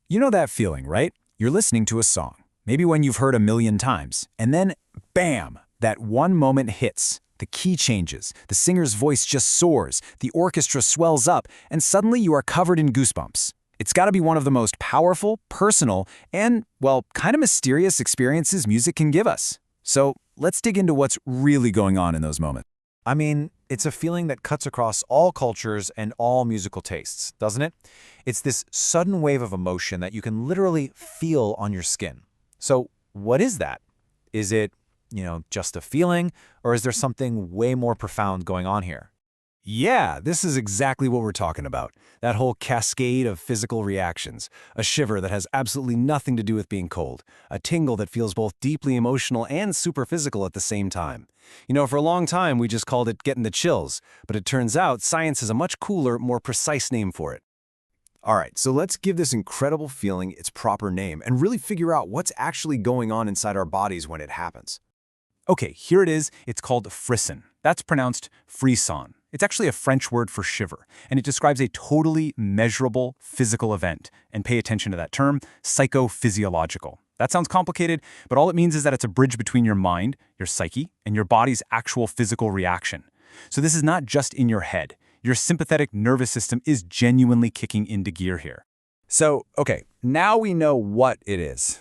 You know that feeling, right? You're listening to a song, maybe one you've heard a million times, and then, bam, that one moment hits. The key changes, the singer's voice just soars, the orchestra swells up, and suddenly you are covered in goosebumps. It's gotta be one of the most powerful, personal, and, well, kind of mysterious experiences music can give us. So let's dig into what's really going on in those moments. I mean, it's a feeling that cuts across all cultures and all musical tastes, doesn't it? It's this sudden wave of emotion that you can literally feel on your skin. So what is that? Is it, just a feeling, or is there something way more profound going on here? Yeah, this is exactly what we're talking about. That whole cascade of physical reactions. A shiver that has absolutely nothing to do with being cold. A tingle that feels both deeply emotional and super physical at the same time. For a long time, we just called it getting the chills, but it turns out science has a much cooler, more precise name for it. All right, so let's give this incredible feeling its proper name and really figure out what's actually going on inside our bodies when it happens. Okay, here it is. It's called Frisson. That's pronounced Frisson. It's actually a French word for shiver, and it describes a totally measurable physical event. And pay attention to that term, psychophysiological. That sounds complicated, but all it means is that it's a bridge between your mind, your psyche, and your body's actual physical reaction. So this is not just in your head. Your sympathetic nervous system is genuinely kicking into gear here. So, okay, now we know what it is.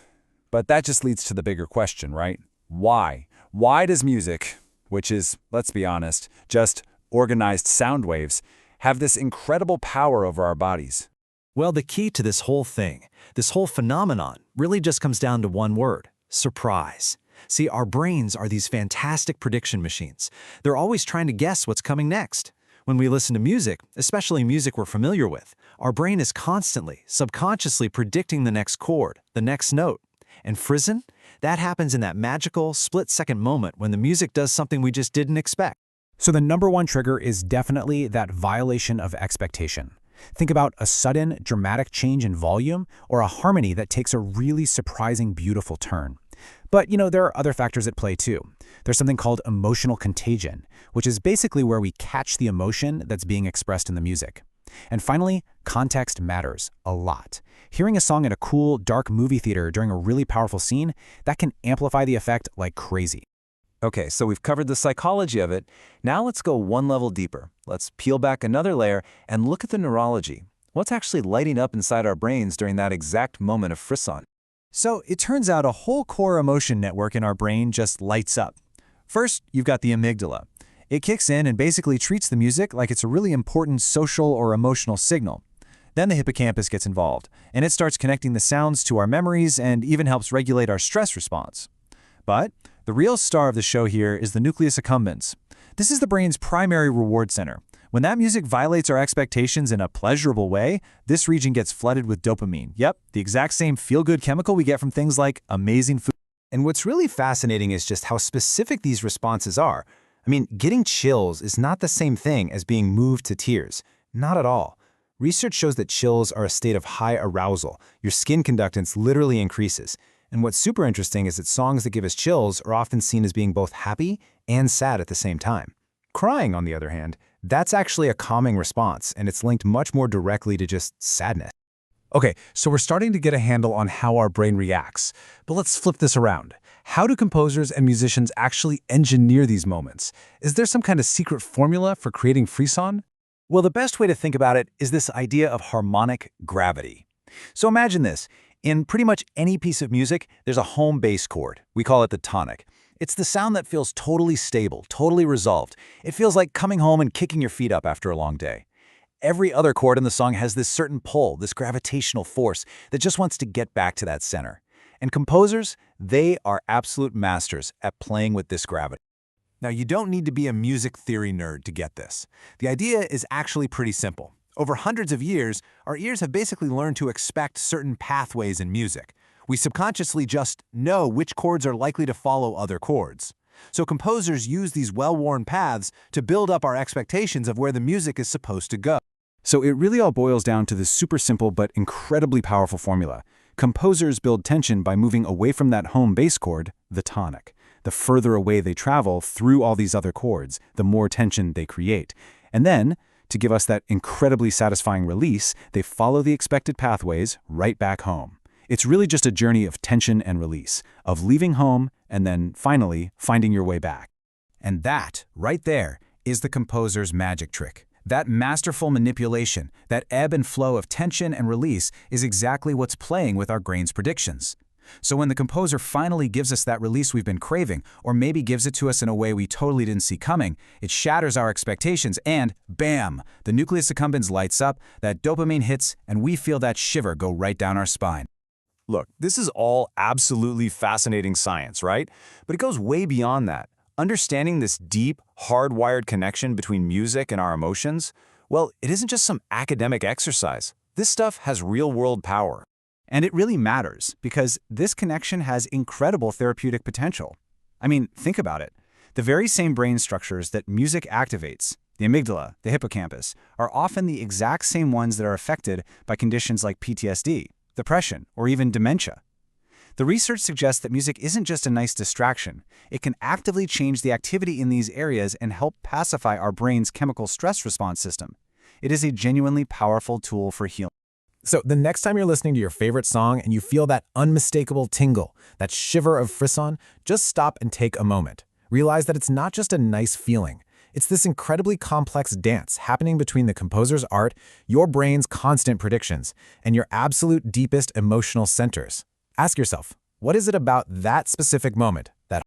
But that just leads to the bigger question, right? Why? Why does music, which is, let's be honest, just organized sound waves, have this incredible power over our bodies? Well, the key to this whole thing, this whole phenomenon, really just comes down to one word: surprise. See, our brains are these fantastic prediction machines. They're always trying to guess what's coming next. When we listen to music, especially music we're familiar with, our brain is constantly, subconsciously predicting the next chord, the next note. And Frisson? That happens in that magical, split-second moment when the music does something we just didn't expect. So the number one trigger is definitely that violation of expectation. Think about a sudden, dramatic change in volume or a harmony that takes a really surprising, beautiful turn. But, there are other factors at play too. There's something called emotional contagion, which is basically where we catch the emotion that's being expressed in the music. And finally, context matters a lot. Hearing a song in a cool, dark movie theater during a really powerful scene, that can amplify the effect like crazy. Okay, so we've covered the psychology of it. Now let's go one level deeper. Let's peel back another layer and look at the neurology. What's actually lighting up inside our brains during that exact moment of frisson? So it turns out a whole core emotion network in our brain just lights up. First, you've got the amygdala. It kicks in and basically treats the music like it's a really important social or emotional signal. Then the hippocampus gets involved, and it starts connecting the sounds to our memories and even helps regulate our stress response. But the real star of the show here is the nucleus accumbens. This is the brain's primary reward center. When that music violates our expectations in a pleasurable way, this region gets flooded with dopamine. Yep, the exact same feel-good chemical we get from things like amazing food. And what's really fascinating is just how specific these responses are. I mean, getting chills is not the same thing as being moved to tears. Not at all. Research shows that chills are a state of high arousal. Your skin conductance literally increases. And what's super interesting is that songs that give us chills are often seen as being both happy and sad at the same time. Crying, on the other hand, that's actually a calming response, and it's linked much more directly to just sadness. Okay, so we're starting to get a handle on how our brain reacts. But let's flip this around. How do composers and musicians actually engineer these moments? Is there some kind of secret formula for creating frisson? Well, the best way to think about it is this idea of harmonic gravity. So imagine this. In pretty much any piece of music, there's a home bass chord. We call it the tonic. It's the sound that feels totally stable, totally resolved. It feels like coming home and kicking your feet up after a long day. Every other chord in the song has this certain pull, this gravitational force that just wants to get back to that center. And composers, they are absolute masters at playing with this gravity. Now, you don't need to be a music theory nerd to get this. The idea is actually pretty simple. Over hundreds of years, our ears have basically learned to expect certain pathways in music. We subconsciously just know which chords are likely to follow other chords. So composers use these well-worn paths to build up our expectations of where the music is supposed to go. So it really all boils down to this super simple but incredibly powerful formula. Composers build tension by moving away from that home bass chord, the tonic. The further away they travel through all these other chords, the more tension they create. And then, to give us that incredibly satisfying release, they follow the expected pathways right back home. It's really just a journey of tension and release, of leaving home and then, finally, finding your way back. And that, right there, is the composer's magic trick. That masterful manipulation, that ebb and flow of tension and release is exactly what's playing with our brain's predictions. So when the composer finally gives us that release we've been craving, or maybe gives it to us in a way we totally didn't see coming, it shatters our expectations and, bam, the nucleus accumbens lights up, that dopamine hits, and we feel that shiver go right down our spine. Look, this is all absolutely fascinating science, right? But it goes way beyond that. Understanding this deep, hardwired connection between music and our emotions, well, it isn't just some academic exercise. This stuff has real-world power. And it really matters, because this connection has incredible therapeutic potential. I mean, think about it. The very same brain structures that music activates, the amygdala, the hippocampus, are often the exact same ones that are affected by conditions like PTSD, depression, or even dementia. The research suggests that music isn't just a nice distraction. It can actively change the activity in these areas and help pacify our brain's chemical stress response system. It is a genuinely powerful tool for healing. So the next time you're listening to your favorite song and you feel that unmistakable tingle, that shiver of frisson, just stop and take a moment. Realize that it's not just a nice feeling. It's this incredibly complex dance happening between the composer's art, your brain's constant predictions, and your absolute deepest emotional centers. Ask yourself, what is it about that specific moment